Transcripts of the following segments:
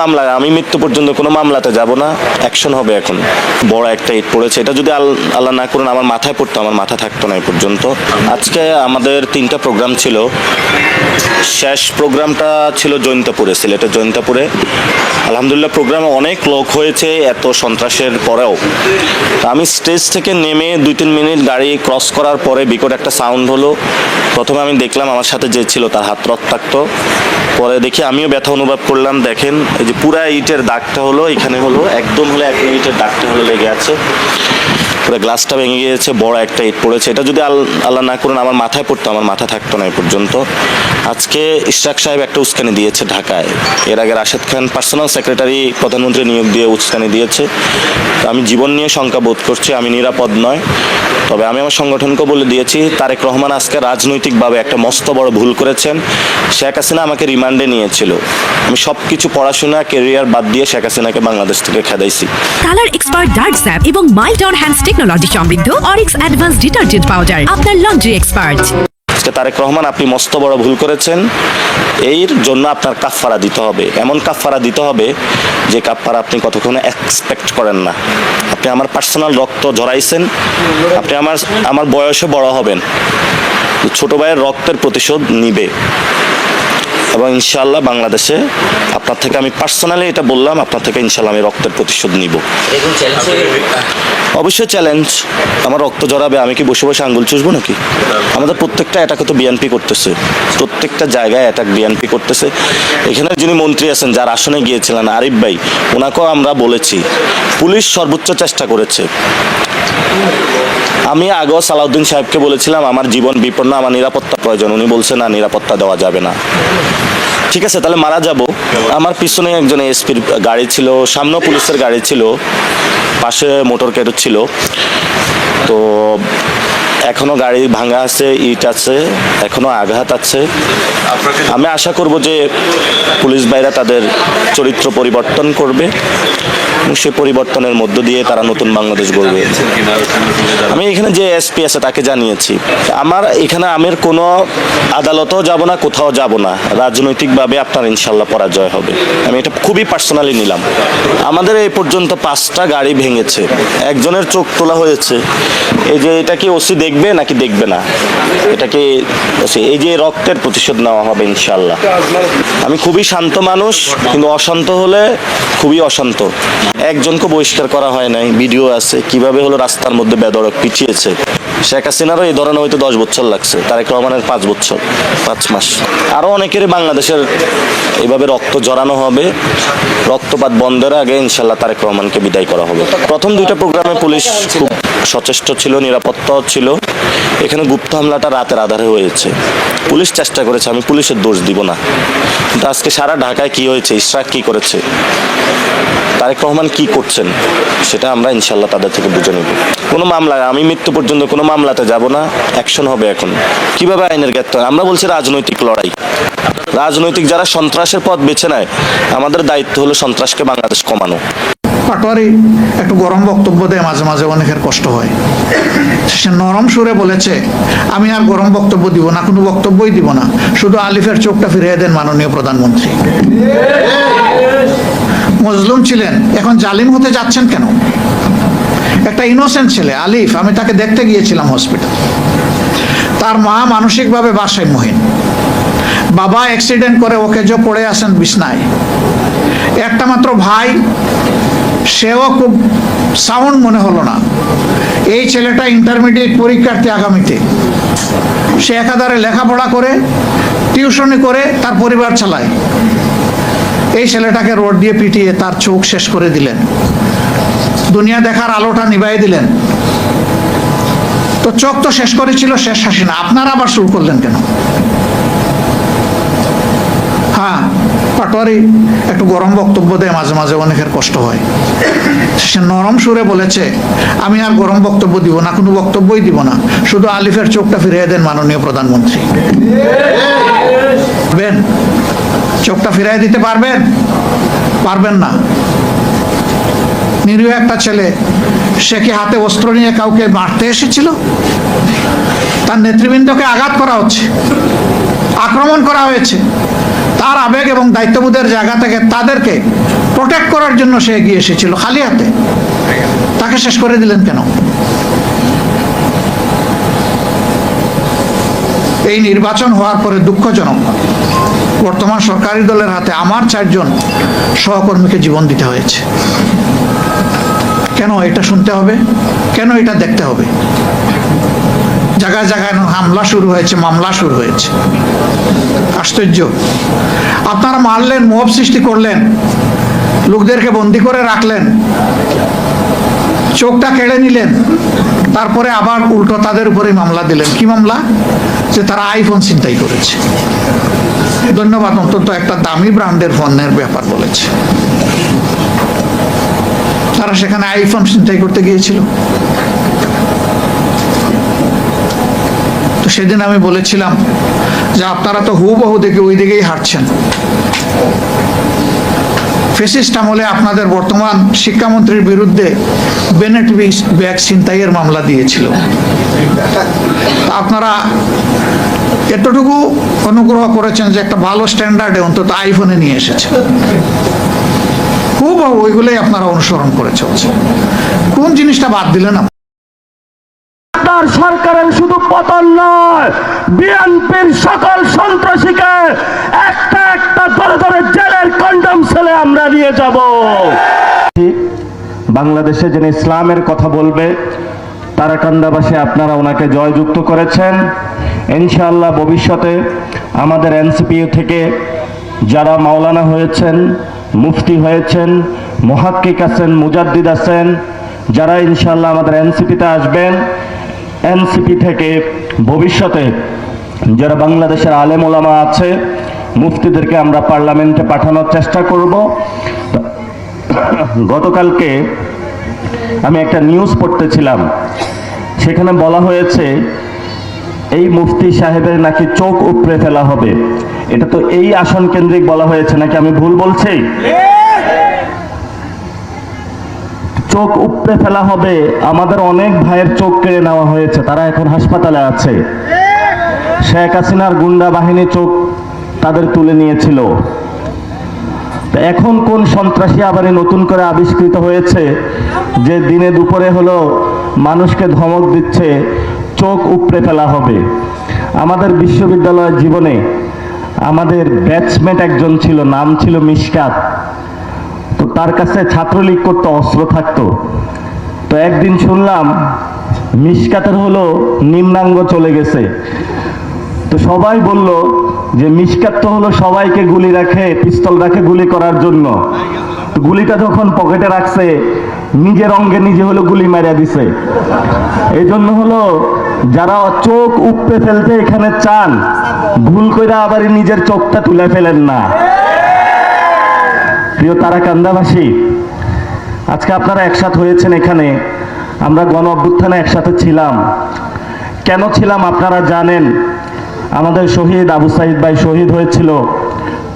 মামলা, আমি মৃত্যু পর্যন্ত কোনো মামলাতে যাব না, অ্যাকশন হবে এখন। বড় একটা ইট পড়েছে, এটা যদি আল্লাহ না করুন আমার মাথায় পড়তো, আমার মাথা থাকতো না এই পর্যন্ত। আজকে আমাদের 3টা প্রোগ্রাম ছিল। শেষ প্রোগ্রামটা ছিল জৈন্তাপুরে, সিলেটের জৈন্তাপুরে। আলহামদুলিল্লাহ প্রোগ্রামে অনেক লোক হয়েছে এত সন্ত্রাসের পরেও। আমি স্টেজ থেকে নেমে 2-3 মিনিট গাড়ি ক্রস করার পরে বিকট একটা সাউন্ড হলো। প্রথমে আমি দেখলাম আমার সাথে যে ছিল তার হাত রক্তাক্ত, পরে দেখি আমিও ব্যথা অনুভব করলাম। দেখেন এই যে পুরা ইটের দাগটা হলো, এখানে হলো একদম হলো 1 মিনিটের দাগটা হলো লেগে আছে, পুরো গ্লাসটা ভেঙে গিয়েছে, বড় একটা ইট পড়েছে। এটা যদি আল্লাহ না করুন আমার মাথায় পড়তো, আমার মাথা থাকতো না এই পর্যন্ত। আজকে ইশরাক সাহেব একটা উস্কানি দিয়েছে ঢাকায়, এর আগে রাশেদ খান পার্সোনাল সেক্রেটারি প্রধানমন্ত্রী নিয়োগ দিয়ে উস্কানি দিয়েছে। তো আমি জীবন নিয়ে শঙ্কা বোধ করছি, আমি নিরাপদ নয়। তবে আমি আমার সংগঠনকে বলে দিয়েছি, তারেক রহমান আজকে রাজনৈতিকভাবে একটা মস্ত বড় ভুল করেছেন। শেখ হাসিনা আমাকে রিমান্ডে নিয়েছিল, আমি সব কিছু পড়াশোনা ক্যারিয়ার বাদ দিয়ে শেখ হাসিনাকে বাংলাদেশ থেকে খেদাইছি। কালার এক্সপার্ট ডার্ক স্যাপ এবং মাইল্ড অন হ্যান্ডস টেকনোলজি সমৃদ্ধ অরিক্স অ্যাডভান্স ডিটারজেন্ট পাউডার আপনার লন্ড্রি এক্সপার্ট। আজকে তারেক রহমান আপনি মস্ত বড় ভুল করেছেন, এর জন্য আপনার কাফফারা দিতে হবে, এমন কাফফারা দিতে হবে যে কাফফারা আপনি কতক্ষণে এক্সপেক্ট করেন না। আপনি আমার পার্সোনাল রক্ত ঝরাইছেন, আপনি আমার বয়সে বড় হবেন, ছোট ভাইয়ের রক্তের প্রতিশোধ নিবে এবং ইনশাআল্লাহ বাংলাদেশে আপনার থেকে আমি পার্সোনালি এটা বললাম, আপনার থেকে ইনশাআল্লাহ আমি রক্তের প্রতিশোধ নিব। অবশ্যই চ্যালেঞ্জ, আমার রক্ত জড়াবে, আমি কি বসে বসে আঙ্গুল চুষবো নাকি? আমাদের প্রত্যেকটা অ্যাটাকে তো বিএনপি করতেছে, প্রত্যেকটা জায়গায় অ্যাটাক বিএনপি করতেছে। এখানে যিনি মন্ত্রী আছেন, যার আসনে গিয়েছিলেন আরিফ ভাই, ওনাকেও আমরা বলেছি, পুলিশ সর্বোচ্চ চেষ্টা করেছে। আমি আগেও সালাউদ্দিন সাহেবকে বলেছিলাম আমার জীবন বিপন্ন, আমার নিরাপত্তা প্রয়োজন, উনি বলছে না, নিরাপত্তা দেওয়া যাবে না। ঠিক আছে, তাহলে মারা যাব। আমার পিছনে একজন এসপির গাড়ি ছিল, সামনেও পুলিশের গাড়ি ছিল, পাশে মোটর ক্যারেট ছিল। তো এখনো গাড়ি ভাঙা আছে, ইট আছে, এখনো আঘাত আছে। আমি আশা করব যে পুলিশ ভাইরা তাদের চরিত্র পরিবর্তন করবে এবং সে পরিবর্তনের মধ্য দিয়ে তারা নতুন বাংলাদেশ গড়বে। আমি এখানে যে এসপি আছে তাকে জানিয়েছি, আমার এখানে আমের কোনো আদালতেও যাব না, কোথাও যাব না, রাজনৈতিকভাবে আপনার ইনশাল্লাহ পরাজয় হবে। আমি এটা খুবই পার্সোনালি নিলাম। আমাদের এই পর্যন্ত 5টা গাড়ি ভেঙেছে, একজনের চোখ তোলা হয়েছে। এই যে এটা কি ওসি দেখবে নাকি দেখবে না, এটা কি ওসি, এই যে রক্তের প্রতিশোধ নেওয়া হবে ইনশাল্লাহ। আমি খুবই শান্ত মানুষ, কিন্তু অশান্ত হলে খুবই অশান্ত। একজনকে বহিষ্কার করা হয় নাই, ভিডিও আছে কিভাবে হলো রাস্তার মধ্যে বেধড়ক পিছিয়েছে। শেখ হাসিনারও এই ধরনের হয়তো 10 বছর লাগছে, তারেক রহমানের 5 বছর 5 মাস। আরও অনেকেরই বাংলাদেশের এভাবে রক্ত জড়ানো হবে। রক্তপাত বন্ধের আগে ইনশাল্লাহ তারেক রহমানকে বিদায় করা হবে। প্রথম 2টা প্রোগ্রামে পুলিশ খুব সচেষ্ট ছিল, নিরাপত্তাও ছিল। এখানে গুপ্ত হামলাটা রাতের আধারে হয়েছে, পুলিশ চেষ্টা করেছে, আমি পুলিশের দোষ দিব না। কিন্তু আজকে সারা ঢাকায় কি হয়েছে, ইশরাক কি করেছে, তারেক রহমান কি করছেন, সেটা আমরা ইনশাল্লাহ তাদের থেকে বুঝে নেব। কোনো মামলা, আমি মৃত্যু পর্যন্ত কোনো মামলাতে যাব না, অ্যাকশন হবে এখন। কিভাবে আইনের জ্ঞাত, আমরা বলছি রাজনৈতিক লড়াই। রাজনৈতিক যারা সন্ত্রাসের পথ বেছে নেয়, আমাদের দায়িত্ব হলো সন্ত্রাসকে বাংলাদেশ কমানো। পাটোয়ারি একটু গরম বক্তব্য দেয়, মাঝে মাঝে অনেকের কষ্ট হয়। সে নরম সুরে বলেছে আমি আর গরম বক্তব্য দিব না, কোনো বক্তব্যই দিব না, শুধু আলিফের চোখটা ফিরিয়ে দেন মাননীয় প্রধানমন্ত্রী। মজলুম ছিলেন, এখন জালিম হতে যাচ্ছেন কেন? একটা ইনোসেন্ট ছেলে আলিফ, আমি তাকে দেখতে গিয়েছিলাম হসপিটাল। তার মা মানসিকভাবে ভারসাম্যহীন, বাবা অ্যাক্সিডেন্ট করে ওকে যে পড়ে আছেন বিছনায়। একটা মাত্র ভাই, সেও খুব সাউন্ড মনে হলো না। এই ছেলেটা ইন্টারমিডিয়েট পরীক্ষার্থী আগামীতে, সে একাধারে লেখাপড়া করে, টিউশনি করে, তার পরিবার চালায়। এই ছেলেটাকে রোড দিয়ে পিটিয়ে তার চোখ শেষ করে দিলেন, দুনিয়া দেখার আলোটা নিভাই দিলেন। তো চোখ তো শেষ করেছিল শেষ হাসিনা, আপনারা আবার শুরু করলেন কেন? হ্যাঁ, পাটোয়ারি একটু গরম বক্তব্য দেয়, মাঝে মাঝে অনেকের কষ্ট হয়। সে নরম সুরে বলেছে আমি আর গরম বক্তব্য দিব না, কোনো বক্তব্যই দিব না, শুধু আলিফের চোখটা ফিরিয়ে দেন মাননীয় প্রধানমন্ত্রী। চোখটা ফিরিয়ে দিতে পারবেন? পারবেন না। নিরীহ একটা ছেলে, সে কি হাতে অস্ত্র নিয়ে কাউকে মারতে এসেছিল? তার নেতৃবৃন্দকে আঘাত করা হচ্ছে, আক্রমণ করা হয়েছে, তার আবেগ এবং দায়িত্ববোধের জায়গা থেকে তাদেরকে প্রোটেক্ট করার জন্য সে এগিয়ে এসেছিল খালি হাতে। তাকে শেষ করে দিলেন কেন? এই নির্বাচন হওয়ার পরে দুঃখজনক, বর্তমান সরকারি দলের হাতে আমার 4 জন সহকর্মীকে জীবন দিতে হয়েছে। কেন এটা শুনতে হবে? কেন এটা দেখতে হবে? জায়গায় জায়গায় হামলা শুরু হয়েছে, মামলা শুরু হয়েছে। আশ্চর্য! আপনারা মারলেন, মোহ সৃষ্টি করলেন, লোকদেরকে বন্দি করে রাখলেন, চোখটা কেড়ে নিলেন, তারপরে আবার উল্টো তাদের উপরে মামলা দিলেন। কি মামলা? যে তারা আইফোন ছিনতাই করেছে। ধন্যবাদ, অন্তত একটা দামি ব্র্যান্ডের ফোনের ব্যাপার বলেছে। তারা সেখানে আইফোন ছিনতাই করতে গিয়েছিল। তো সেদিন আমি বলেছিলাম যে আপনারা তো হুবহু দেখে ওই দিকেই হাঁটছেন। ফেসিস্ট আমলে আপনাদের বর্তমান শিক্ষামন্ত্রীর বিরুদ্ধে বেনেট ব্যাগ ছিনতাইয়ের মামলা দিয়েছিল। আপনারা এতটুকু অনুগ্রহ করেছেন যে একটা ভালো স্ট্যান্ডার্ডে অন্তত আইফোনে নিয়ে এসেছে। হুবহু ওইগুলোই আপনারা অনুসরণ করে চলছে। কোন জিনিসটা বাদ দিলেন? তার সরকারের শুধু পতন নয়, বিএনপির সকল সন্ত্রাসীকে একটা একটা ধরে ধরে জেলের কন্ডম সেলে আমরা নিয়ে যাব। বাংলাদেশে যিনি ইসলামের কথা বলবে, তারাকান্দাবাসী আপনারা ওনাকে জয়যুক্ত করেছেন। ইনশাআল্লাহ ভবিষ্যতে আমাদের এনসিপি থেকে যারা মাওলানা হয়েছেন, মুফতি হয়েছেন, মুহাক্কিক আছেন, মুজাদ্দিদ আছেন, যারা ইনশাআল্লাহ আমাদের এনসিপিতে আসবেন, এনসিপি থেকে ভবিষ্যতে যারা বাংলাদেশের আলেম ওলামা আছে, মুফতিদেরকে আমরা পার্লামেন্টে পাঠানোর চেষ্টা করব। গতকালকে আমি একটা নিউজ পড়তেছিলাম, সেখানে বলা হয়েছে এই মুফতি সাহেবের নাকি চোখ উপড়ে ফেলা হবে। এটা তো এই আসন কেন্দ্রিক বলা হয়েছে, নাকি আমি ভুল বলছি? চোখ উপড়ে ফেলা হবে। আমাদের অনেক ভাইয়ের চোখ কেড়ে নেওয়া হয়েছে, তারা এখন হাসপাতালে আছে। শেখ হাসিনার গুন্ডা বাহিনী চোখ তাদের তুলে নিয়েছিল। এখন কোন সন্ত্রাসী আবার নতুন করে আবিষ্কৃত হয়েছে যে দিনে দুপুরে হলো মানুষকে ধমক দিচ্ছে চোখ উপড়ে ফেলা হবে। আমাদের বিশ্ববিদ্যালয়ের জীবনে আমাদের ব্যাচমেট একজন ছিল, নাম ছিল মিশকাত। তো তার কাছে ছাত্রলীগ করতে অস্ত্র থাকতো। তো একদিন শুনলাম মিশকাতের হলো নিম্নাঙ্গ চলে গেছে। তো সবাই বলল যে মিশকাত তো হলো সবাইকে গুলি রাখে, পিস্তল রাখে গুলি করার জন্য। তো গুলিটা যখন পকেটে রাখছে, নিজের অঙ্গে নিজে হলো গুলি মারিয়া দিছে। এই জন্য হলো যারা চোখ উপড়ে ফেলতে এখানে চান, ভুল করে আবার নিজের চোখটা তুলে ফেলেন না। প্রিয় তারাকান্দাবাসী, আজকে আপনারা একসাথে হয়েছেন এখানে। আমরা গণ অভ্যুত্থানে একসাথে ছিলাম। কেন ছিলাম আপনারা জানেন। আমাদের শহীদ আবু সাইদ ভাই শহীদ হয়েছিল,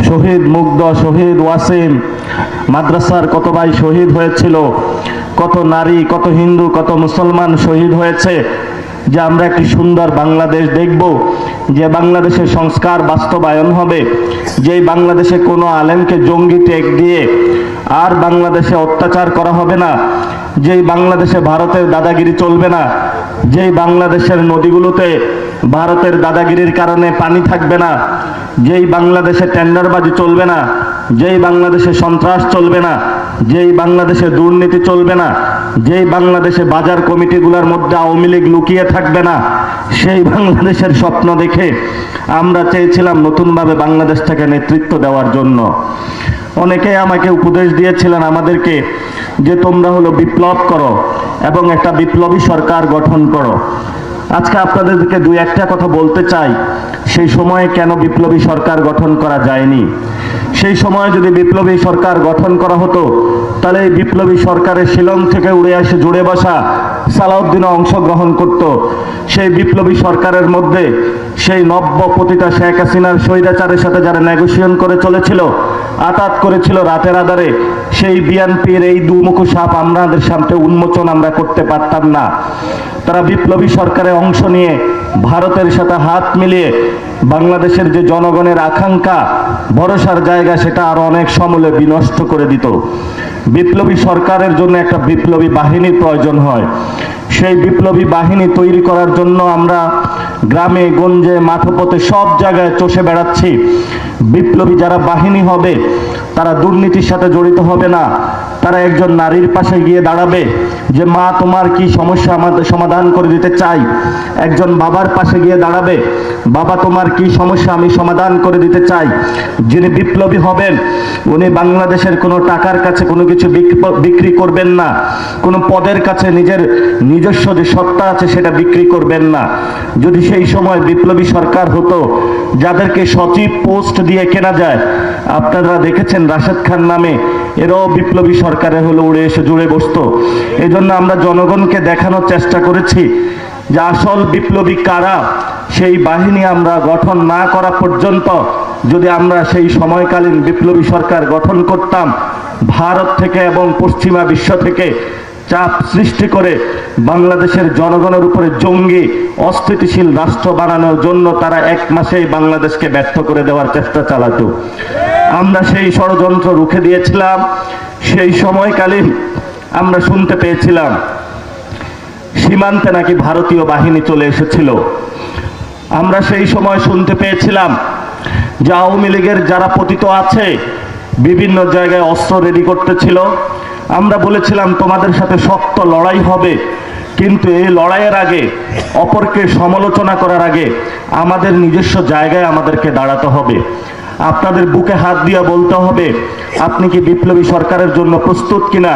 শহীদ মুগ্ধ, শহীদ ওয়াসিম, মাদ্রাসার কত ভাই শহীদ হয়েছিল, কত নারী, কত হিন্দু, কত মুসলমান শহীদ হয়েছে, যে আমরা একটি সুন্দর বাংলাদেশ দেখব, যে বাংলাদেশে সংস্কার বাস্তবায়ন হবে, যেই বাংলাদেশে কোনো আলেমকে জঙ্গি ট্যাগ দিয়ে আর বাংলাদেশে অত্যাচার করা হবে না, যেই বাংলাদেশে ভারতের দাদাগিরি চলবে না, যেই বাংলাদেশের নদীগুলোতে ভারতের দাদাগিরির কারণে পানি থাকবে না, যেই বাংলাদেশে টেন্ডারবাজি চলবে না, যেই বাংলাদেশে সন্ত্রাস চলবে না, যেই বাংলাদেশে দুর্নীতি চলবে না, যেই বাংলাদেশে বাজার কমিটিগুলোর মধ্যে আওয়ামী লীগ লুকিয়ে থাকবে না, সেই বাংলাদেশের স্বপ্ন দেখে আমরা চেয়েছিলাম নতুনভাবে বাংলাদেশটাকে নেতৃত্ব দেওয়ার জন্য। অনেকে আমাকে উপদেশ দিয়েছিলেন আমাদেরকে যে তোমরা হলো বিপ্লব করো এবং একটা বিপ্লবী সরকার গঠন করো। আজকে আপনাদেরকে দুই একটা কথা বলতে চাই, সেই সময়ে কেন বিপ্লবী সরকার গঠন করা যায়নি। সেই সময় যদি বিপ্লবী সরকার গঠন করা হতো, তাহলে এই বিপ্লবী সরকারের শিলং থেকে উড়ে এসে জুড়ে বসা সালাউদ্দিনও অংশগ্রহণ করত। সেই বিপ্লবী সরকারের মধ্যে সেই নব্য পতিতা শেখ হাসিনার স্বৈরাচারের সাথে যারা নেগোসিয়েশন করে চলেছিল, আতাত করেছিল রাতের আধারে, সেই বিএনপির এই দুমুখো সাপ আমাদের সামনে উন্মোচন আমরা করতে পারতাম না। তারা বিপ্লবী সরকারে অংশ নিয়ে ভারতের সাথে হাত মিলিয়ে বাংলাদেশের যে জনগণের আকাঙ্ক্ষা ভরসার জায়গা সেটা আরো অনেক সমূলে বিনষ্ট করে দিত। বিপ্লবী সরকারের জন্য একটা বিপ্লবী বাহিনীর প্রয়োজন হয়। সেই বিপ্লবী বাহিনী তৈরি করার জন্য আমরা গ্রামে গঞ্জে মাঠপথে সব জায়গায় চষে বেড়াচ্ছি। বিপ্লবী যারা বাহিনী হবে তারা দুর্নীতির সাথে জড়িত হবে না, তারা একজন নারীর পাশে গিয়ে দাঁড়াবে যে মা তোমার কি সমস্যা আমাদের সমাধান করে দিতে চাই। একজন বাবার পাশে গিয়ে দাঁড়াবে, বাবা তোমার কি সমস্যা আমি সমাধান করে দিতে চাই। যিনি বিপ্লবী হবেন উনি বাংলাদেশের কোনো টাকার কাছে কোনো কিছু বিক্রি করবেন না, কোনো পদের কাছে নিজের নিজস্ব যে সত্তা আছে সেটা বিক্রি করবেন না। যদি সেই সময় বিপ্লবী সরকার হতো যাদেরকে সচিব পোস্ট দিয়ে কেনা যায়, আপনারা দেখেছেন রাশেদ খান নামে এরাও বিপ্লবী সরকারের হলো উড়ে এসে জুড়ে বসতো। এই জন্য আমরা জনগণকে দেখানোর চেষ্টা করেছি যে আসল বিপ্লবী কারা। সেই বাহিনী আমরা গঠন না করা পর্যন্ত যদি আমরা সেই সময়কালীন বিপ্লবী সরকার গঠন করতাম, ভারত থেকে এবং পশ্চিমা বিশ্ব থেকে চাপ সৃষ্টি করে বাংলাদেশের জনগণের উপরে জঙ্গি অস্থিতিশীল রাষ্ট্র বানানোর জন্য তারা 1 মাসেই বাংলাদেশকে ব্যর্থ করে দেওয়ার চেষ্টা চালাতো। আমরা সেই ষড়যন্ত্র রুখে দিয়েছিলাম। সেই সময়কালীন আমরা শুনতে পেয়েছিলাম সীমান্তে নাকি ভারতীয় বাহিনী চলে এসেছিল। আমরা সেই সময় শুনতে পেয়েছিলাম যে আওয়ামী লীগের যারা পতিত আছে বিভিন্ন জায়গায় অস্ত্র রেডি করতেছিল। আমরা বলেছিলাম তোমাদের সাথে শক্ত লড়াই হবে, কিন্তু এই লড়াইয়ের আগে অপরকে সমালোচনা করার আগে আমাদের নিজস্ব জায়গায় আমাদেরকে দাঁড়াতে হবে। আপনাদের বুকে হাত দিয়ে বলতে হবে আপনি কি বিপ্লবী সরকারের জন্য প্রস্তুত কিনা,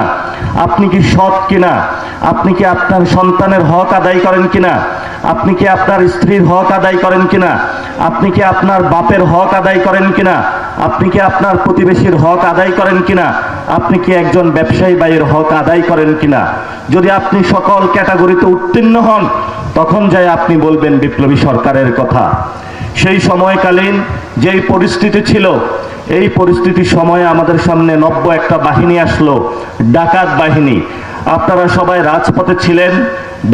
আপনি কি সৎ কিনা, আপনি কি আপনার সন্তানের হক আদায় করেন কিনা, আপনি কি আপনার স্ত্রীর হক আদায় করেন কিনা, আপনি কি আপনার বাপের হক আদায় করেন কিনা, আপনি কি আপনার প্রতিবেশীর হক আদায় করেন কিনা, আপনি কি একজন ব্যবসায়ী ভাইয়ের হক আদায় করেন কিনা। যদি আপনি সকল ক্যাটাগরিতে উত্তীর্ণ হন তখন যাই আপনি বলবেন বিপ্লবী সরকারের কথা। সেই সময়কালীন যেই পরিস্থিতি ছিল, এই পরিস্থিতির সময়ে আমাদের সামনে নব্য একটা বাহিনী আসলো, ডাকাত বাহিনী। আপনারা সবাই রাজপথে ছিলেন,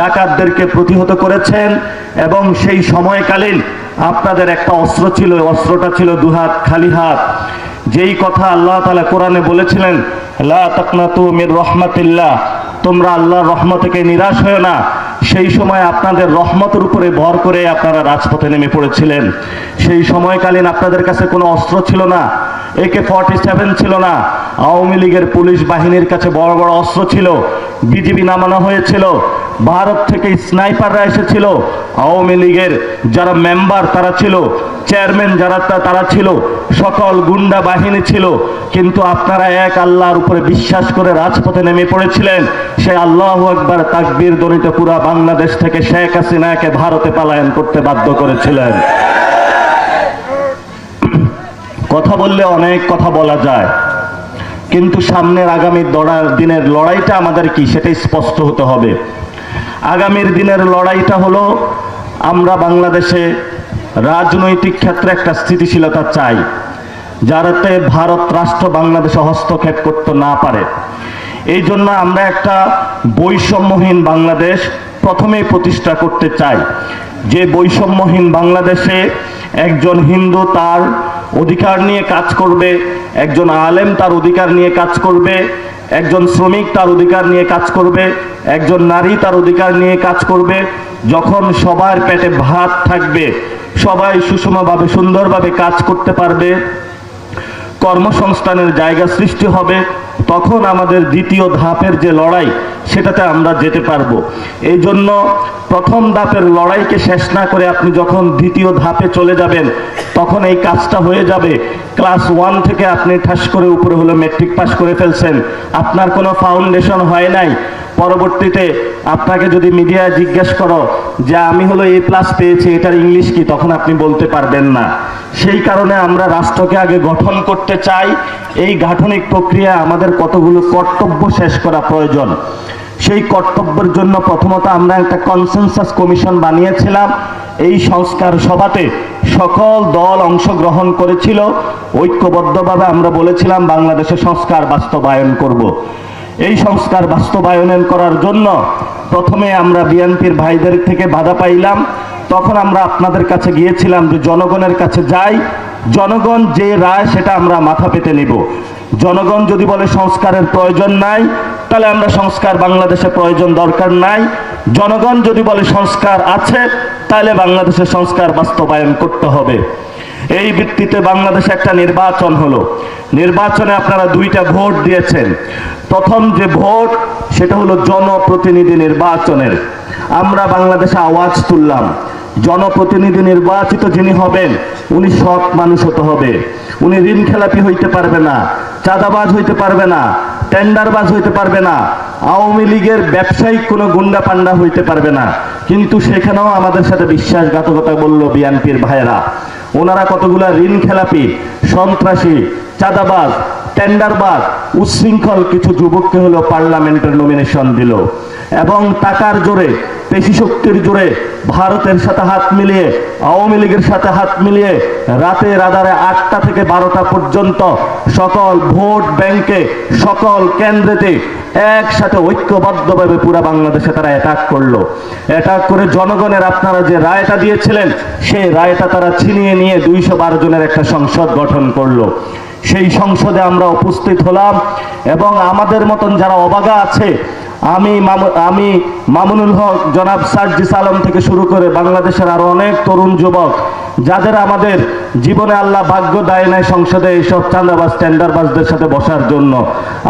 ডাকাতদেরকে প্রতিহত করেছেন এবং সেই সময়কালীন আপনাদের একটা অস্ত্র ছিল, অস্ত্রটা ছিল দুহাত খালি হাত। যেই কথা আল্লাহ তাআলা কোরআনে বলেছিলেন লা তাকনাতু মির রাহমাতিল্লাহ, তোমরা আল্লাহর রহমত থেকে নিরাশ হয়ো না, সেই সময় আপনাদের রহমতের উপরে ভর করে আপনারা রাজপথে নেমে পড়েছিলেন। সেই সময়কালীন আপনাদের কাছে কোনো অস্ত্র ছিল না, AK-47 ছিল না। আওয়ামী লীগের পুলিশ বাহিনীর কাছে বড় বড় অস্ত্র ছিল, বিজিবি নামানো হয়েছিল, ভারত থেকে স্নাইপাররা এসেছিল, আওয়ামী লীগের যারা মেম্বার তারা ছিল, চেয়ারম্যান যারা তারা ছিল, সকল গুন্ডা বাহিনী ছিল। কিন্তু আপনারা এক আল্লাহর উপরে বিশ্বাস করে রাজপথে নেমে পড়েছিলেন। সে আল্লাহু আকবার তাকবীর ধ্বনিত পুরা বাংলাদেশ থেকে শেখ হাসিনাকে ভারতে পলায়ন করতে বাধ্য করেছিলেন। কথা বললে অনেক কথা বলা যায়, কিন্তু সামনের আগামী দিনের লড়াইটা আমাদের কি সেটাই স্পষ্ট হতে হবে। আগামীর দিনের লড়াইটা হলো আমরা বাংলাদেশে রাজনৈতিক ক্ষেত্রে একটা স্থিতিশীলতা চাই, যাতে ভারত রাষ্ট্র বাংলাদেশে হস্তক্ষেপ করতে না পারে। এই জন্য আমরা একটা বৈষম্যহীন বাংলাদেশ প্রথমেই প্রতিষ্ঠা করতে চাই। যে বৈষম্যহীন বাংলাদেশে একজন হিন্দু তার অধিকার নিয়ে কাজ করবে, একজন আলেম তার অধিকার নিয়ে কাজ করবে, একজন শ্রমিক তার অধিকার নিয়ে কাজ করবে, একজন নারী তার অধিকার নিয়ে কাজ করবে। যখন সবার পেটে ভাত থাকবে, সবাই সুষমভাবে সুন্দরভাবে কাজ করতে পারবে, কর্মসংস্থানের জায়গা সৃষ্টি হবে, তখন আমাদের দ্বিতীয় ধাপের যে লড়াই সেটাতে আমরা যেতে পারবো। এই জন্য প্রথম ধাপের লড়াইকে শেষ না করে আপনি যখন দ্বিতীয় ধাপে চলে যাবেন তখন এই কাজটা হয়ে যাবে। ক্লাস 1 থেকে আপনি ঠাস করে উপরে হলো ম্যাট্রিক পাস করে ফেলছেন, আপনার কোনো ফাউন্ডেশন হয় নাই। পরবর্তীতে আপনাকে যদি মিডিয়ায় জিজ্ঞেস করো যে আমি হলো A+ পেয়েছি, এটার ইংলিশ কি, তখন আপনি বলতে পারবেন না। সেই কারণে আমরা রাষ্ট্রকে আগে গঠন করতে চাই। এই গাঠনিক প্রক্রিয়া আমাদের কতগুলো কর্তব্য শেষ করা প্রয়োজন। সেই কর্তব্যের জন্য প্রথমত আমরা একটা কনসেনসাস কমিশন বানিয়েছিলাম। এই সংস্কার সভাতে সকল দল অংশগ্রহণ করেছিল। ঐক্যবদ্ধভাবে আমরা বলেছিলাম বাংলাদেশে সংস্কার বাস্তবায়ন করব। এই সংস্কার বাস্তবায়ন করার জন্য প্রথমে আমরা বিএনপির ভাইদের থেকে বাধা পাইলাম, তখন আমরা আপনাদের কাছে গিয়েছিলাম যে জনগণের কাছে যাই, জনগণ যে রায় সেটা আমরা মাথা পেতে নিব। জনগণ যদি বলে সংস্কারের প্রয়োজন নাই, তাহলে আমরা সংস্কার বাংলাদেশে প্রয়োজন দরকার নাই। জনগণ যদি বলে সংস্কার আছে, তাহলে বাংলাদেশে সংস্কার বাস্তবায়ন করতে হবে। এই ভিত্তিতে বাংলাদেশে একটা নির্বাচন হলো। নির্বাচনে আপনারা 2টা ভোট দিয়েছেন। প্রথম যে ভোট সেটা হলো জনপ্রতিনিধি নির্বাচনের। আমরা বাংলাদেশে আওয়াজ তুললাম, জনপ্রতিনিধি নির্বাচিত যিনি হবেন উনি সৎ মানুষ হতে হবে, উনি ঋণ খেলাপি হইতে পারবে না, চাঁদাবাজ হইতে পারবে না, টেন্ডারবাজ হইতে পারবে না, আওয়ামী লীগের ব্যবসায়িক কোনো গুন্ডা পান্ডা হইতে পারবে না। কিন্তু সেখানেও আমাদের সাথে বিশ্বাসঘাতকতা বলল বিএনপির ভাইয়েরা। ওনারা কতগুলা ঋণ খেলাপি, সন্ত্রাসী, চাঁদাবাজ, টেন্ডারবাজ, উচ্ছৃঙ্খল কিছু যুবককে হলো পার্লামেন্টের নমিনেশন দিল এবং টাকার জোরে, পেশি শক্তির জোরে ভারতের সাথে হাত মিলিয়ে, আওয়ামী লীগের সাথে হাত মিলিয়ে রাতের আধারে 8টা থেকে 12টা পর্যন্ত সকল ভোট ব্যাংকে, সকল কেন্দ্রেতে একসাথে ঐক্যবদ্ধভাবে পুরা বাংলাদেশে তারা অ্যাটাক করলো। অ্যাটাক করে জনগণের আপনারা যে রায়টা দিয়েছিলেন সেই রায়টা তারা ছিনিয়ে নিয়ে 212 জনের একটা সংসদ গঠন করলো। সেই সংসদে আমরা উপস্থিত হলাম এবং আমাদের মতন যারা অবাগা আছে, আমি মামুনুল হক, জনাব সার্জিস আলম থেকে শুরু করে বাংলাদেশের আরো অনেক তরুণ যুবক যাদের আমাদের জীবনে আল্লাহ ভাগ্য দেয় নাই সংসদে এইসব চাঁদাবাজ টেন্ডারবাজদের সাথে বসার জন্য,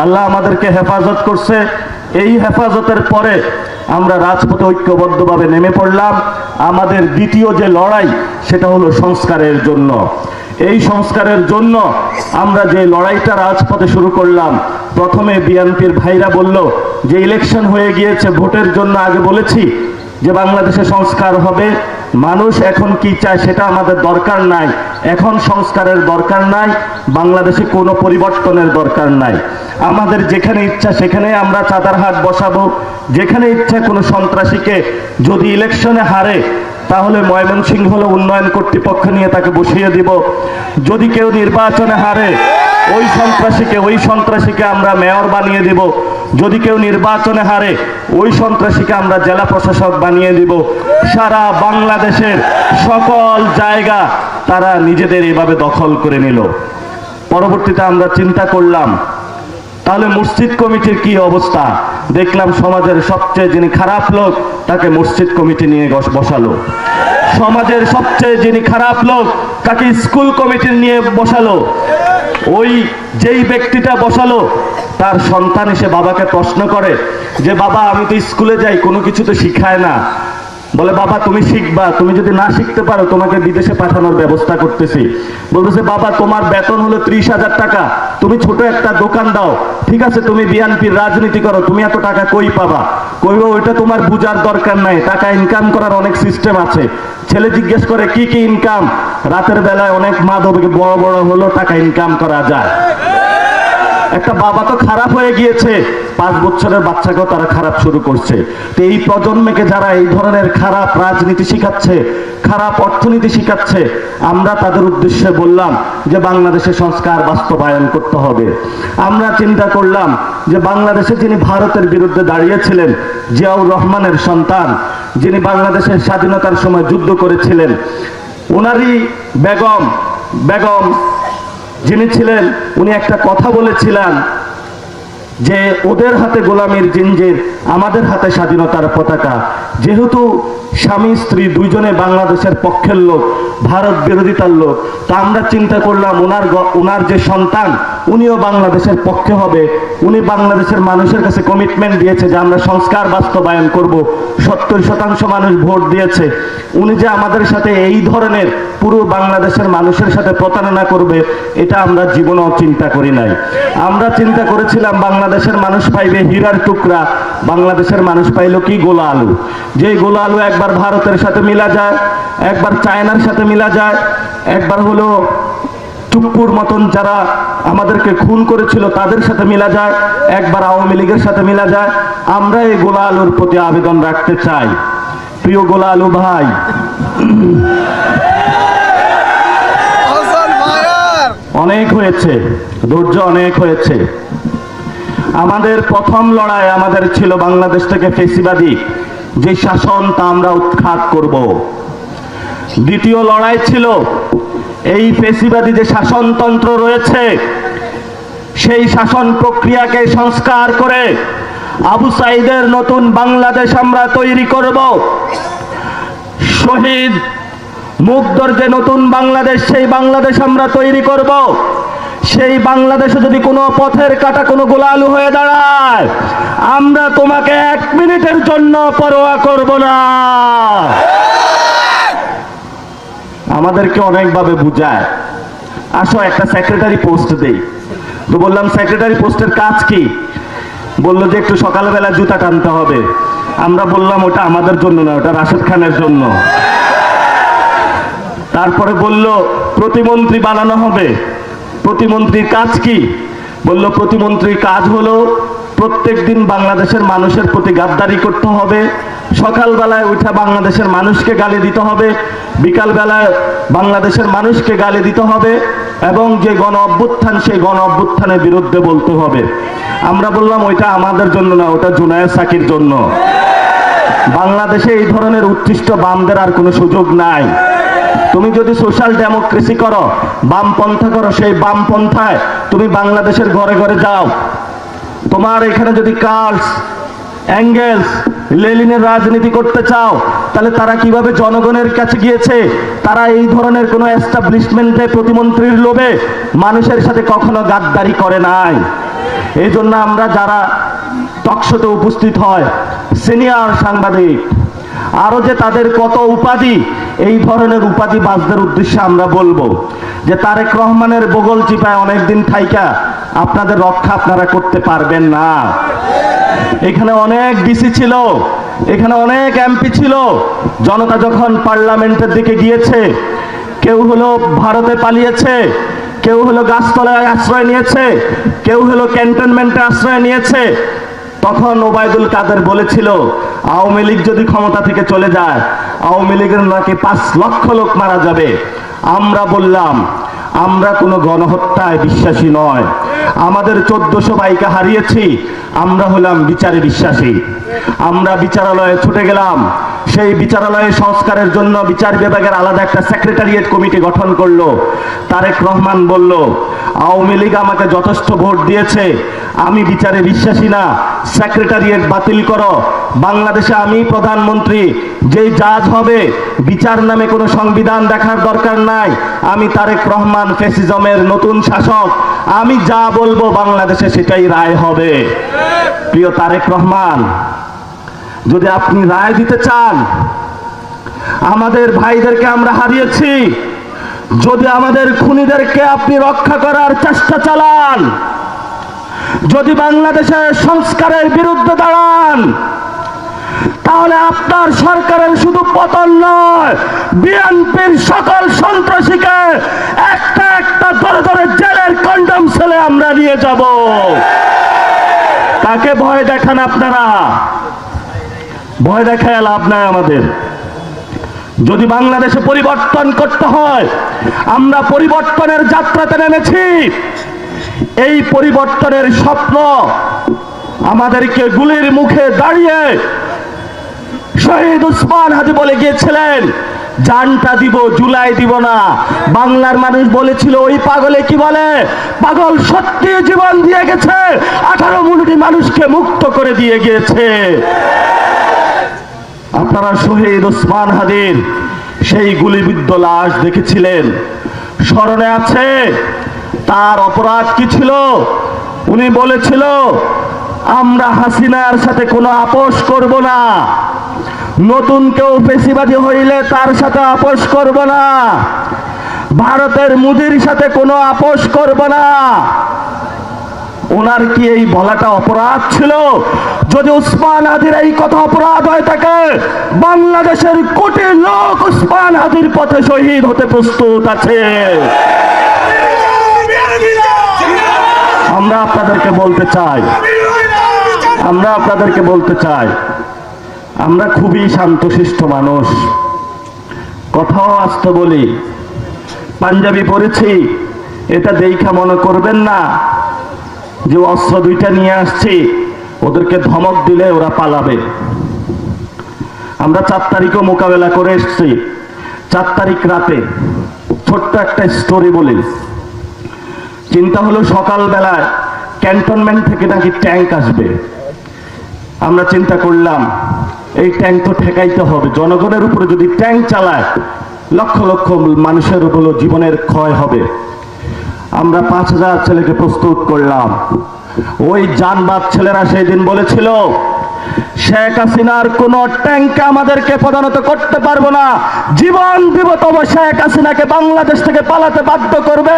আল্লাহ আমাদেরকে হেফাজত করছে। এই হেফাজতের পরে আমরা রাজপথে ঐক্যবদ্ধভাবে নেমে পড়লাম। আমাদের দ্বিতীয় যে লড়াই সেটা হলো সংস্কারের জন্য। এই সংস্কারের জন্য আমরা যে লড়াইটা রাজপথে শুরু করলাম, প্রথমে বিএনপির ভাইরা বলল যে ইলেকশন হয়ে গিয়েছে, ভোটের জন্য আগে বলেছি যে বাংলাদেশে সংস্কার হবে, মানুষ এখন কি চায় সেটা আমাদের দরকার নাই, এখন সংস্কারের দরকার নাই, বাংলাদেশে কোনো পরিবর্তনের দরকার নাই। আমাদের যেখানে ইচ্ছা সেখানে আমরা চাঁদার হাট বসাবো, যেখানে ইচ্ছা কোনো সন্ত্রাসীকে যদি ইলেকশনে হারে তাহলে ময়মনসিংহ হলো উন্নয়ন কর্তৃপক্ষ নিয়ে তাকে বসিয়ে দিব। যদি কেউ নির্বাচনে হারে ওই সন্ত্রাসীকে আমরা মেয়র বানিয়ে দিব। যদি কেউ নির্বাচনে হারে ওই সন্ত্রাসীকে আমরা জেলা প্রশাসক বানিয়ে দিব। সারা বাংলাদেশের সকল জায়গা তারা নিজেদের এভাবে দখল করে নিল। পরবর্তীতে আমরা চিন্তা করলাম তাহলে মসজিদ কমিটির কি অবস্থা। দেখলাম সমাজের সবচেয়ে যিনি খারাপ লোক তাকে মসজিদ কমিটি নিয়ে বসালো। সমাজের সবচেয়ে যিনি খারাপ লোক তাকে স্কুল কমিটি নিয়ে বসালো। ওই যেই ব্যক্তিটা বসালো তার সন্তান এসে বাবাকে প্রশ্ন করে যে বাবা আমি তো স্কুলে যাই, কোনো কিছু তো শিখায় না। বলে বাবা তুমি শিখবা, তুমি যদি না শিখতে পারো তোমাকে বিদেশে পাঠানোর ব্যবস্থা করতেছি। বলতেছে বাবা তোমার বেতন হলো 30,000 টাকা, তুমি ছোট একটা দোকান দাও, ঠিক আছে তুমি বিএনপির রাজনীতি করো, তুমি এত টাকা কই পাবা? কইব ওইটা তোমার বুঝার দরকার নাই, টাকা ইনকাম করার অনেক সিস্টেম আছে। ছেলে জিজ্ঞেস করে কি কি ইনকাম? রাতের বেলায় অনেক মাদকে বড় বড় হলো টাকা ইনকাম করা যায়। একটা বাবা তো খারাপ হয়ে গিয়েছে, 5 বছরের বাচ্চাকেও তারা খারাপ শুরু করছে। তো এই প্রজন্মকে যারা এই ধরনের খারাপ রাজনীতি শিখাচ্ছে, খারাপ অর্থনীতি শিখাচ্ছে, আমরা তাদের উদ্দেশ্যে বললাম যে বাংলাদেশে সংস্কার বাস্তবায়ন করতে হবে। আমরা চিন্তা করলাম যে বাংলাদেশে যিনি ভারতের বিরুদ্ধে দাঁড়িয়েছিলেন, জিয়াউর রহমানের সন্তান, যিনি বাংলাদেশের স্বাধীনতার সময় যুদ্ধ করেছিলেন, ওনারই বেগম যিনি ছিলেন, উনি একটা কথা বলেছিলেন যে ওদের হাতে গোলামীর জিঞ্জির, আমাদের হাতে স্বাধীনতার পতাকা। যেহেতু স্বামী স্ত্রী দুইজনে বাংলাদেশের পক্ষের লোক, ভারত বিরোধিতার লোক, তা আমরা চিন্তা করলাম ওনার যে সন্তান উনিও বাংলাদেশের পক্ষে হবে। উনি বাংলাদেশের মানুষের কাছে কমিটমেন্ট দিয়েছে যে আমরা সংস্কার বাস্তবায়ন করব। 70% মানুষ ভোট দিয়েছে। উনি যে আমাদের সাথে এই ধরনের পুরো বাংলাদেশের মানুষের সাথে প্রতারণা করবে এটা আমরা জীবনেও চিন্তা করি নাই। আমরা চিন্তা করেছিলাম বাংলাদেশের মানুষ পাইবে হীরার টুকরা, বাংলাদেশের মানুষ পাইল কি গোলা আলু। যে গোলা আলু একবার ভারতের সাথে মিলা যায়, একবার চায়নার সাথে মিলা যায়, একবার হলো টুকপুর মতন যারা আমাদেরকে খুন করেছিল তাদের সাথে মিলা যায়, একবার আওয়ামী লীগের সাথে মিলা যায়। আমরা এই গোলা আলুর প্রতি আবেদন রাখতে চাই, প্রিয় গোলা আলু ভাই, অনেক হয়েছে, ধৈর্য অনেক হয়েছে। আমাদের প্রথম লড়াই আমাদের ছিল বাংলাদেশ থেকে ফেসিবাদী যে শাসন তা আমরা উৎখাত করব। দ্বিতীয় লড়াই ছিল এই ফেসিবাদী যে শাসনতন্ত্র রয়েছে সেই শাসন প্রক্রিয়াকে সংস্কার করে আবু সাইদের নতুন বাংলাদেশ আমরা তৈরি করব। শহীদ মুগ্ধর যে নতুন বাংলাদেশ সেই বাংলাদেশ আমরা তৈরি করব। সেই বাংলাদেশে যদি কোনো পথের কাটা কোনো গোলালু হয়ে দাঁড়ায় আমরা তোমাকে 1 মিনিটের জন্য পরোয়া করব না। আমাদেরকে অনেকভাবে বুঝায়, আসো একটা সেক্রেটারি পোস্ট দেই। তো বললাম সেক্রেটারি পোস্টের কাজ কি? বললো যে একটু সকালবেলা জুতা টানতে হবে। আমরা বললাম ওটা আমাদের জন্য না, ওটা রাশেদ খানের জন্য। তারপরে বলল প্রতিমন্ত্রী বানানো হবে। প্রতিমন্ত্রীর কাজ কি? বলল প্রতিমন্ত্রীর কাজ হলো প্রত্যেক দিন বাংলাদেশের মানুষের প্রতি গাদ্দারি করতে হবে, সকালবেলায় উঠে বাংলাদেশের মানুষকে গালি দিতে হবে, বিকালবেলায় বাংলাদেশের মানুষকে গালি দিতে হবে, এবং যে গণ অভ্যুত্থান সেই গণ অভ্যুত্থানের বিরুদ্ধে বলতে হবে। আমরা বললাম ওইটা আমাদের জন্য না, ওটা জুনায়েদ সাকির জন্য। বাংলাদেশে এই ধরনের উৎকৃষ্ট বামদের আর কোনো সুযোগ নাই। তুমি যদি সোশ্যাল ডেমোক্রেসি করো, বামপন্থা করো, সেই বামপন্থায় তুমি বাংলাদেশের ঘরে ঘরে যাও। তোমার এখানে যদি কার্লস, এঙ্গেলস, লেনিনের রাজনীতি করতে চাও, তাহলে তারা কিভাবে জনগণের কাছে গিয়েছে? তারা এই ধরনের কোনো এস্টাবলিশমেন্টে প্রতিমন্ত্রীর লোভে মানুষের সাথে কখনো গাদ্দারি করে নাই। এই জন্য আমরা যারা টকশোতে উপস্থিত হয়, সিনিয়র সাংবাদিক, আরো যে তাদের কত উপাধি, এই ধরনের উপাধি বাসদের উদ্দেশ্যে আমরা বলবো যে তারেক রহমানের বগল চিপায় অনেকদিন থাইকা আপনাদের রক্ষা আপনারা করতে পারবেন না। এখানে অনেক ডিসি ছিল, এখানে অনেক এমপি ছিল। জনতা যখন পার্লামেন্টের দিকে গিয়েছে, কেউ হলো ভারতে পালিয়েছে, কেউ হলো গাছতলায় আশ্রয় নিয়েছে, কেউ হলো ক্যান্টনমেন্টে আশ্রয় নিয়েছে, তখন ওবায়দুল কাদের বলেছিল আওয়ামী লীগ যদি ক্ষমতা থেকে চলে যায় আওয়ামী লীগের নাকি 5 লক্ষ লোক মারা যাবে। আমরা বললাম আমরা কোনো গণহত্যায় বিশ্বাসী নয়, আমাদের 1400 ভাইকে হারিয়েছি, আমরা হলাম বিচারে বিশ্বাসী। আমরা বিচারালয়ে ছুটে গেলাম, সেই বিচারালয়ে সংস্কারের জন্য বিচার বিভাগের আলাদা একটা সেক্রেটারিয়েট কমিটি গঠন করলো। তারেক রহমান বলল আওয়ামী লীগ আমাকে যথেষ্ট ভোট দিয়েছে, আমি বিচারে বিশ্বাসী না, সেক্রেটারিয়েট বাতিল করো, বাংলাদেশে আমি প্রধানমন্ত্রী, যেই জাজ হবে বিচার নামে কোনো সংবিধান দেখার দরকার নাই, আমি তারেক রহমান ফ্যাসিজমের নতুন শাসক, আমি যা বলবো বাংলাদেশে সেটাই রায় হবে। প্রিয় তারেক রহমান, যদি আপনি রায় দিতে চান, আমাদের ভাইদেরকে আমরা হারিয়েছি, যদি আমাদের খুনিদেরকে আপনি রক্ষা করার চেষ্টা চালান, যদি বাংলাদেশের সংস্কারের বিরুদ্ধে দাঁড়ান, তাহলে আপনার সরকারের শুধু পতন নয়, বিএনপির সকল সন্ত্রাসীকে একটা একটা ধরে ধরে জেলের কন্ডম সেলে আমরা নিয়ে যাব। কাকে ভয় দেখান আপনারা? ভয় দেখায় লাভ নাই আমাদের। যদি বাংলাদেশে পরিবর্তন করতে হয়, আমরা পরিবর্তনের যাত্রাতে নেমেছি। এই পরিবর্তনের স্বপ্ন আমাদেরকে গুলির মুখে দাঁড়িয়ে শহীদ উসমান হাদি বলে গিয়েছিলেন, জানটা দিব জুলাই দিব না। বাংলার মানুষ বলেছিল ওই পাগলে কি বলে, পাগল সত্যি জীবন দিয়ে গেছে, 18 কোটি মানুষকে মুক্ত করে দিয়ে গিয়েছে। আপনারা শহীদ উসমান হাদির সেই গুলিবিদ্ধ লাশ দেখেছিলেন, স্মরণে আছে? তার অপরাধ কি ছিল? উনি বলেছিল আমরা হাসিনার সাথে কোনো আপোষ করব না, নতুন কেউ ফেসিবাদী হইলে তার সাথে আপোষ করব না, ভারতের মোদির সাথে কোনো আপোষ করব না। ওনার কি এই বলাটা অপরাধ ছিল? যদি উসমান হাদির এই কথা অপরাধ হয়ে থাকে, বাংলাদেশের কোটি লোক উসমান হাদির পথে শহীদ হতে প্রস্তুত আছে। আমরা আপনাদেরকে বলতে চাই, আমরা খুবই শান্তশিষ্ট মানুষ, কথাও আসতে বলি। পাঞ্জাবি পরেছি, এটা দেখা মনে করবেন না যে অস্ত্র 2টা নিয়ে আসছি, ওদেরকে ধমক দিলে ওরা পালাবে। আমরা 4 তারিখও মোকাবেলা করে এসছি, 4 তারিখ রাতে ছোট্ট একটা স্টোরি বলি। চিন্তা হলো সকালবেলায় ক্যান্টনমেন্ট থেকে নাকি ট্যাঙ্ক আসবে। আমরা চিন্তা করলাম এই ট্যাঙ্ক তো ঠেকাইতে হবে, জনগণের উপরে যদি ট্যাঙ্ক চালায় লক্ষ লক্ষ মানুষের উপরে জীবনের ক্ষয় হবে। আমরা 5000 ছেলেকে প্রস্তুত করলাম। ওই জানবাদ ছেলেরা সেই দিন বলেছিল শেখ হাসিনার কোন ট্যাঙ্কে আমাদেরকে প্রধানত করতে পারবো না, জীবন দিব তবে শেখ হাসিনাকে বাংলাদেশ থেকে পালাতে বাধ্য করবে।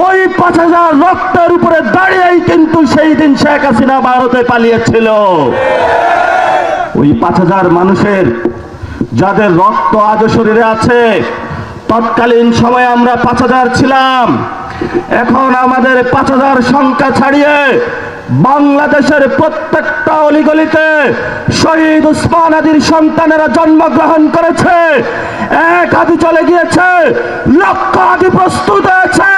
ওই 5000 রক্তের উপরে দাঁড়িয়েই কিন্তু সেই দিন শেখ হাসিনা ভারতে পালিয়েছিল। ওই 5000 মানুষের যাদের রক্ত আজও শরীরে আছে, তৎকালীন সময়ে আমরা 5000 ছিলাম, এখন আমাদের 5000 সংখ্যা ছাড়িয়ে বাংলাদেশের প্রত্যেকটা অলিগলিতে শহীদ উসমান হাদির সন্তানেরা জন্মগ্রহণ করেছে। 1 হাদি চলে গিয়েছে, লক্ষ হাদি প্রস্তুত হয়েছে।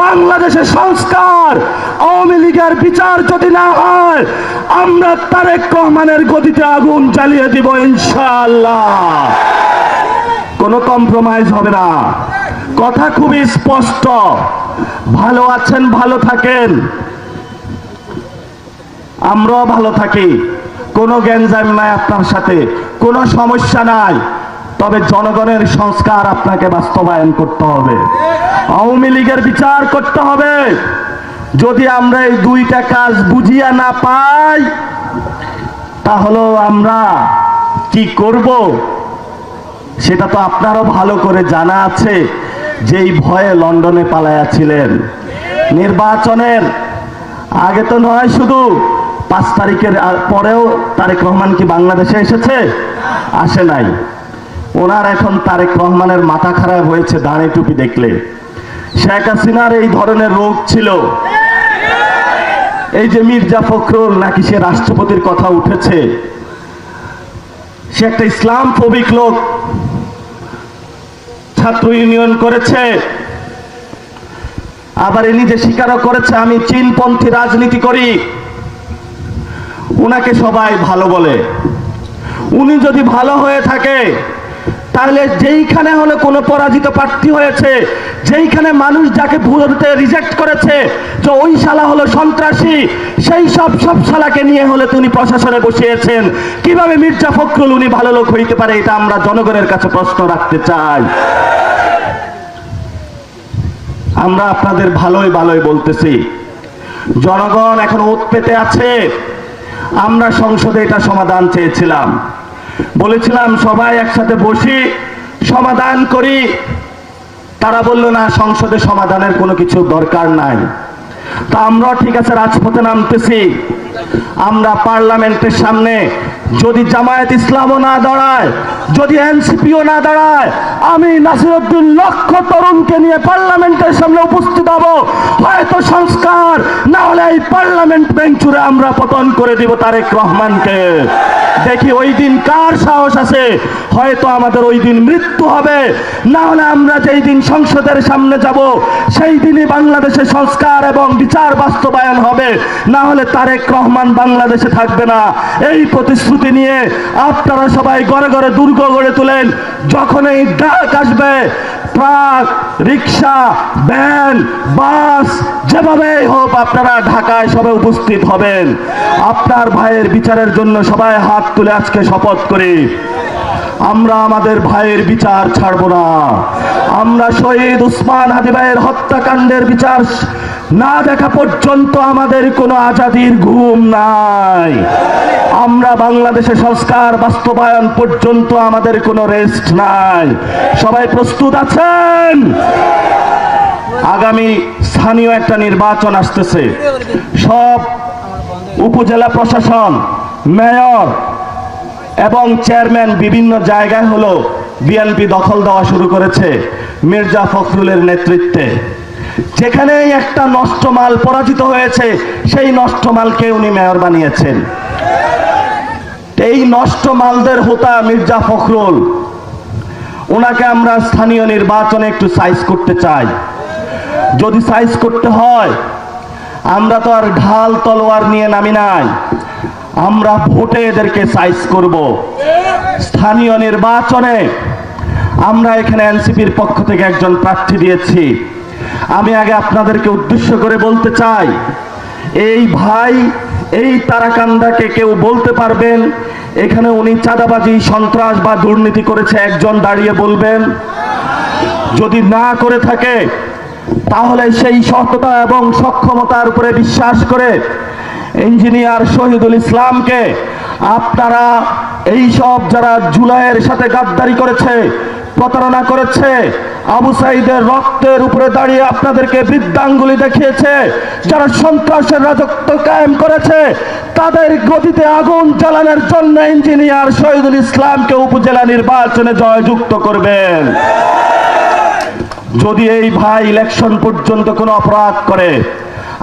বাংলাদেশের সংস্কার, আওয়ামী লীগের বিচার যদি না হয়, আমরা তারেক রহমানের গদিতে আগুন জ্বালিয়ে দিব ইনশাআল্লাহ। কোনো কম্প্রোমাইজ হবে না, কথা খুবই স্পষ্ট। ভালো আছেন, ভালো থাকেন, আমরাও ভালো থাকি, কোনো গ্যাঞ্জাম নাই আপনার সাথে, কোনো সমস্যা নাই। তবে জনগণের সংস্কার আপনাকে বাস্তবায়ন করতে হবে, আওয়ামী লীগের বিচার করতে হবে। যদি আমরা এই 2টা কাজ বুঝিয়া না পাই, তাহলে আমরা কি করব সেটা তো আপনারও ভালো করে জানা আছে। যেই ভয়ে লন্ডনে পালায়া ছিলেন, নির্বাচনের আগে তো নয়, শুধু 5 তারিখের পরেও তারেক রহমান কি বাংলাদেশে এসেছে? আসে নাই। ওনার এখন তারেক রহমানের মাথা খারাপ হয়েছে দাঁড়ে টুপি দেখলে। শেখ হাসিনার এই ধরনের রোগ ছিল। এই যে মির্জা ফখরুল নাকি সে রাষ্ট্রপতির কথা উঠেছে, সে একটা ইসলাম ফোবিক লোক, ছাত্র ইউনিয়ন করেছে, আবার এ নিজে স্বীকারও করেছে আমি চীনপন্থী রাজনীতি করি। উনাকে সবাই ভালো বলে। উনি যদি ভালো হয়ে থাকে, তাহলে যেইখানে হলে কোনো পরাজিত প্রার্থী হয়েছে, যেইখানে মানুষ যাকে ভোটে রিজেক্ট করেছে যে ওই শালা হলো সন্ত্রাসী, সেই সব শালাকে নিয়ে হলে তিনি প্রশাসনে বসিয়েছেন। কিভাবে মির্জা ফখরুল উনি ভালো লোক হইতে পারে? এটা আমরা জনগণের কাছে প্রশ্ন রাখতে চাই। আমরা আপনাদের ভালোই ভালোই বলতেছি, জনগণ এখন ওত পেতে আছে। আমরা সংসদে এটা সমাধান চেয়েছিলাম, বলেছিলাম সবাই একসাথে বসি সমাধান করি। তারা বলল না, সংসদে সমাধানের কোনো কিছু দরকার নাই। তা আমরা ঠিক আছে রাজপথে নামতেছি। আমরা পার্লামেন্টের সামনে যদি জামায়াত ইসলামও না দাঁড়ায়, যদি এনসিপিও না দাঁড়ায়, আমি নাসিরউদ্দিন লক্ষ তরুণকে নিয়ে পার্লামেন্টের সামনে উপস্থিত হব। হয়তো সংস্কার না হলে এই পার্লামেন্ট বেঞ্চুরে আমরা পতন করে দিব তারেক রহমানকে। দেখি ওই দিন কার সাহস আছে। হয়তো আমাদের ওই দিন মৃত্যু হবে, না হলে আমরা যেই দিন সংসদের সামনে যাব সেই দিনই বাংলাদেশে সংস্কার এবং বিচার বাস্তবায়ন হবে, না হলে তারেক রহমান বাংলাদেশে থাকবে না। এই প্রতিশ্রুতি নিয়ে আপনারা সবাই ঘরে ঘরে দুর্গ গড়ে তোলেন। যখন এই ডাক আসবে, ট্রাক, রিক্সা, ভ্যান, বাস, যেভাবেই হোক আপনারা ঢাকায় সবাই উপস্থিত হবেন। আপনার ভাইয়ের বিচারের জন্য সবাই হাত তুলে আজকে শপথ করি, আমরা আমাদের ভাইয়ের বিচার ছাড়ব না। আমরা শহীদ উসমান হাদি ভাইয়ের হত্যাকাণ্ডের বিচার না দেখা পর্যন্ত আমাদের কোনো আজাদির ঘুম নাই। আমরা বাংলাদেশে সংস্কার বাস্তবায়ন পর্যন্ত আমাদের কোনো রেস্ট নাই। সবাই প্রস্তুত আছেন? আগামী স্থানীয় একটা নির্বাচন আসতেছে। সব উপজেলা প্রশাসন, মেয়র এবং চেয়ারম্যান বিভিন্ন জায়গায় হলো বিএনপি দখল দেওয়া শুরু করেছে মির্জা ফখরুলের নেতৃত্বে। যেখানেই একটা নষ্ট মাল পরাজিত হয়েছে, সেই নষ্ট মালকে উনি মেয়র বানিয়েছেন। এই নষ্ট মালদের হোতা মির্জা ফখরুল, ওনাকে আমরা স্থানীয় নির্বাচনে একটু সাইজ করতে চাই। যদি সাইজ করতে হয়, আমরা তো আর ঢাল তলোয়ার নিয়ে নামি নাই, আমরা ভোটে এদেরকে সাইজ করব। স্থানীয় নির্বাচনে আমরা এখানে এনসিপির পক্ষ থেকে একজন প্রার্থী দিয়েছি। আমি আগে আপনাদেরকে উদ্দেশ্য করে বলতে চাই, এই ভাই এই তারাকান্দাকে কেউ বলতে পারবেন এখানে উনি চাঁদাবাজি, সন্ত্রাস বা দুর্নীতি করেছে? একজন দাঁড়িয়ে বলবেন? যদি না করে থাকে তাহলে সেই সততা এবং সক্ষমতার উপরে বিশ্বাস করে ইঞ্জিনিয়ার শহীদুল ইসলামকে আপনারা এই সব যারা জুলাইয়ের সাথে গাদ্দারি করেছে, প্রতারণা করেছে, আবু সাইদের রক্তের উপরে দাঁড়িয়ে আপনাদেরকে বৃদ্ধাঙ্গুলি দেখিয়েছে, যারা সন্ত্রাসের রাজত্ব কায়েম করেছে, তাদের গতিতে আগুন জ্বালানোর জন্য ইঞ্জিনিয়ার শহীদুল ইসলামকে উপজেলা নির্বাচনে জয়যুক্ত করবেন। যদি এই ভাই ইলেকশন পর্যন্ত কোনো অপরাধ করে,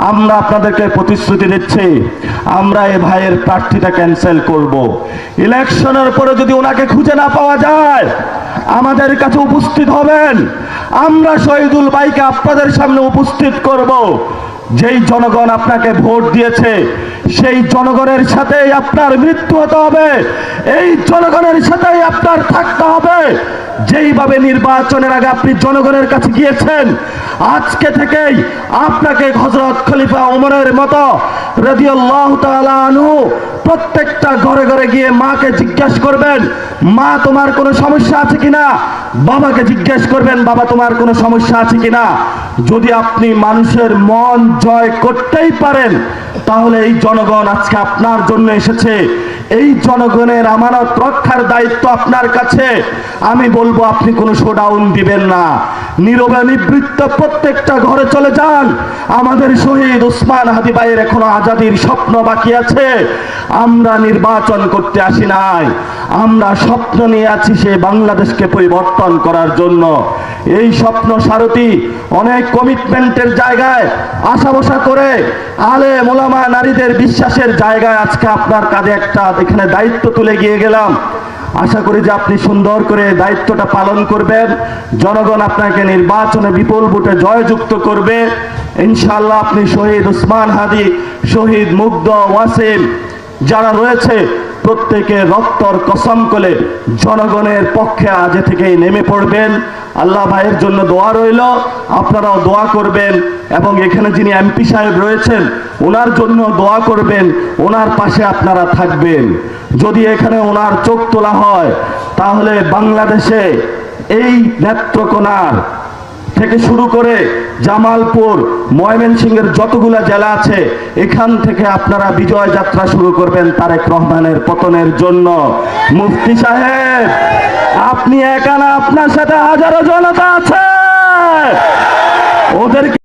আমরা আপনাদেরকে প্রতিশ্রুতি দিচ্ছি আমরা এই ভাইয়ের প্রার্থীটা ক্যান্সেল করব। ইলেকশনের পরে যদি ওনাকে খুঁজে না পাওয়া যায় আমাদের কাছে উপস্থিত হবেন, আমরা শহীদুল ভাইকে আপনাদের সামনে উপস্থিত করব। যেই জনগণ আপনাকে ভোট দিয়েছে সেই জনগণের সাথেই আপনার মৃত্যু হতে হবে, এই জনগণের সাথেই আপনার থাকতে হবে। যেইভাবে নির্বাচনের আগে আপনি জনগণের কাছে গিয়েছেন, আজকে থেকেই আপনাকে হযরত খলিফা ওমরের মতো রাদিয়াল্লাহু তাআলা আনহু প্রত্যেকটা ঘরে ঘরে গিয়ে মাকে জিজ্ঞাসা করবেন, মা তোমার কোনো সমস্যা আছে কিনা, বাবাকে জিজ্ঞেস করবেন, বাবা তোমার কোনো সমস্যা আছে কিনা। যদি আপনি মানুষের মন জয় করতেই পারেন তাহলে এই জনগণ আজকে আপনার জন্য এসেছে। এই জনগণের আমানত রক্ষার দায়িত্ব আপনার কাছে। আমি বলবো আপনি কোনো শোডাউন দিবেন না, নীরবে নিবৃত্ত প্রত্যেকটা ঘরে চলে যান। আমাদের শহীদ ওসমান হাদি ভাইয়ের এখনো আজাদির স্বপ্ন বাকি আছে। আমরা নির্বাচন করতে আসি নাই, আমরা স্বপ্ন নিয়ে আছি সে বাংলাদেশকে পরিবর্তন করার জন্য। এই স্বপ্ন সারথি অনেক কমিটমেন্টের জায়গায় আশা ভরসা করে আলেম ওলামা নারীদের বিশ্বাসের জায়গায় আজকে আপনার কাঁধে একটা এখানে দায়িত্ব তুলে গিয়ে গেলাম। আশা করি যে আপনি সুন্দর করে দায়িত্বটা পালন করবেন, জনগণ আপনাকে নির্বাচনে বিপুল ভোটে জয়যুক্ত করবে ইনশাআল্লাহ। আপনি শহীদ ওসমান হাদি, শহীদ মুগ্ধ, ওয়াসিম যারা রয়েছে প্রত্যেকে রক্তর কসম করে জনগণের পক্ষে আজ থেকেই নেমে পড়বেন। আল্লাহ ভাইয়ের জন্য দোয়া রইল, আপনারাও দোয়া করবেন এবং এখানে যিনি এমপি সাহেব রয়েছেন ওনার জন্য দোয়া করবেন, ওনার পাশে আপনারা থাকবেন। যদি এখানে ওনার চোখ তোলা হয় তাহলে বাংলাদেশে এই নেত্রকোনার থেকে শুরু করে জামালপুর, ময়মনসিংহের যতগুলা জেলা আছে এখান থেকে আপনারা বিজয় যাত্রা শুরু করবেন তারেক রহমানের পতনের জন্য। মুফতি সাহেব আপনি একা না, আপনার সাথে হাজারো জনতা আছে, ওদেরকে